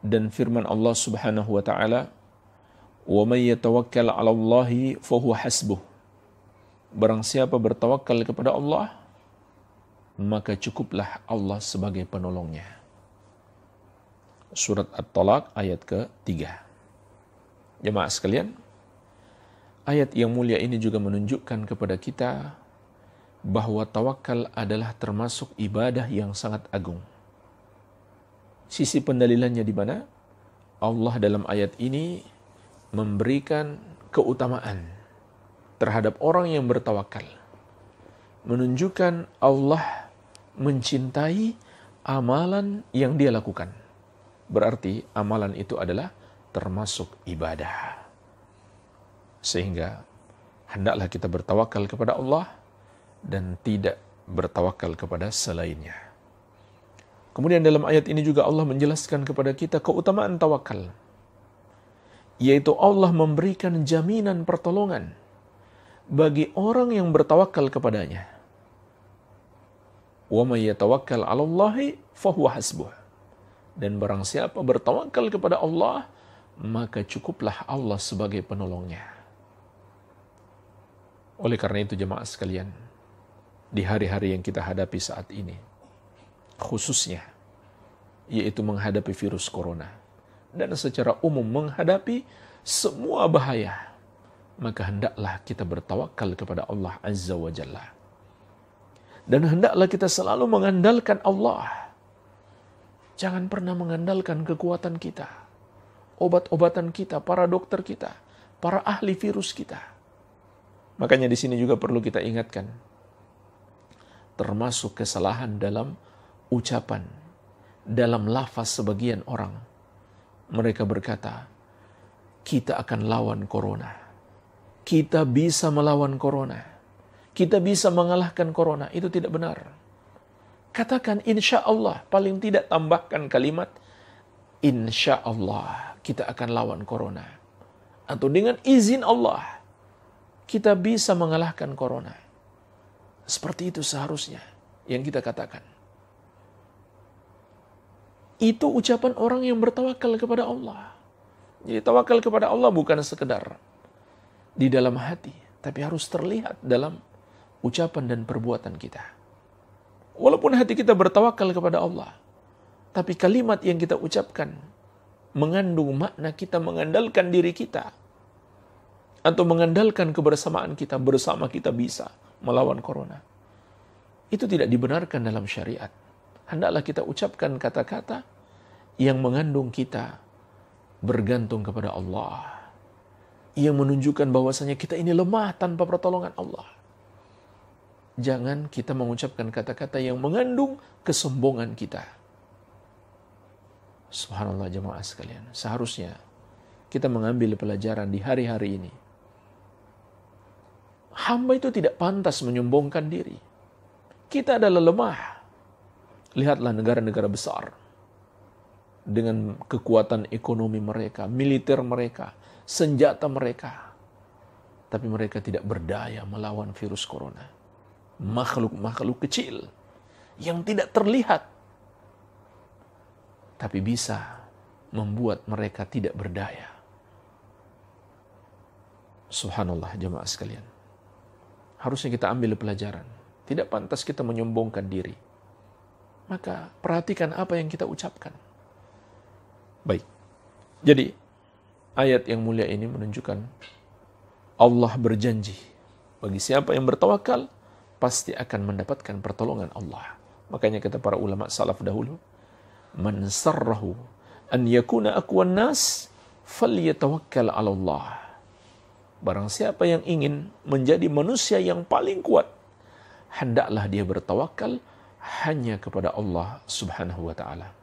Dan firman Allah Subhanahu wa taala, "Wa may yatawakkal 'ala Allahi fa huwa hasbuh." Barang siapa bertawakal kepada Allah, maka cukuplah Allah sebagai penolongnya. Surat At-Talaq ayat ke-3. Jemaah sekalian, ayat yang mulia ini juga menunjukkan kepada kita bahwa tawakal adalah termasuk ibadah yang sangat agung. Sisi pendalilannya di mana? Allah dalam ayat ini memberikan keutamaan terhadap orang yang bertawakal. Menunjukkan Allah mencintai amalan yang dia lakukan. Berarti amalan itu adalah termasuk ibadah. Sehingga hendaklah kita bertawakal kepada Allah dan tidak bertawakal kepada selainnya. Kemudian dalam ayat ini juga Allah menjelaskan kepada kita keutamaan tawakal, yaitu Allah memberikan jaminan pertolongan bagi orang yang bertawakal kepadanya. Wa may yatawakkal 'ala Allahi fa huwa hasbuh. Dan barang siapa bertawakal kepada Allah, maka cukuplah Allah sebagai penolongnya. Oleh karena itu jemaah sekalian, di hari-hari yang kita hadapi saat ini, khususnya, yaitu menghadapi virus corona, dan secara umum menghadapi semua bahaya, maka hendaklah kita bertawakal kepada Allah Azza wa Jalla. Dan hendaklah kita selalu mengandalkan Allah. Jangan pernah mengandalkan kekuatan kita, obat-obatan kita, para dokter kita, para ahli virus kita. Makanya di sini juga perlu kita ingatkan, termasuk kesalahan dalam ucapan, dalam lafaz sebagian orang. Mereka berkata, kita akan lawan corona. Kita bisa melawan corona. Kita bisa mengalahkan corona. Itu tidak benar. Katakan insya Allah, paling tidak tambahkan kalimat insya Allah kita akan lawan corona. Atau dengan izin Allah, kita bisa mengalahkan corona. Seperti itu seharusnya yang kita katakan. Itu ucapan orang yang bertawakal kepada Allah. Jadi tawakal kepada Allah bukan sekedar di dalam hati, tapi harus terlihat dalam ucapan dan perbuatan kita. Walaupun hati kita bertawakal kepada Allah, tapi kalimat yang kita ucapkan mengandung makna kita mengandalkan diri kita, atau mengandalkan kebersamaan kita, bersama kita bisa melawan corona. Itu tidak dibenarkan dalam syariat. Hendaklah kita ucapkan kata-kata yang mengandung kita bergantung kepada Allah, yang menunjukkan bahwasanya kita ini lemah tanpa pertolongan Allah. Jangan kita mengucapkan kata-kata yang mengandung kesombongan kita. Subhanallah jemaah sekalian, seharusnya kita mengambil pelajaran di hari-hari ini. Hamba itu tidak pantas menyombongkan diri. Kita adalah lemah. Lihatlah negara-negara besar dengan kekuatan ekonomi mereka, militer mereka, senjata mereka, tapi mereka tidak berdaya melawan virus corona. Makhluk-makhluk kecil yang tidak terlihat, tapi bisa membuat mereka tidak berdaya. Subhanallah jemaah sekalian. Harusnya kita ambil pelajaran. Tidak pantas kita menyombongkan diri. Maka perhatikan apa yang kita ucapkan. Baik. Jadi ayat yang mulia ini menunjukkan Allah berjanji bagi siapa yang bertawakal pasti akan mendapatkan pertolongan Allah. Makanya kata para ulama salaf dahulu, man sarrahu an yakuna aqwan nas falyatawakkal 'ala Allah. Barang siapa yang ingin menjadi manusia yang paling kuat, hendaklah dia bertawakal hanya kepada Allah Subhanahu wa taala.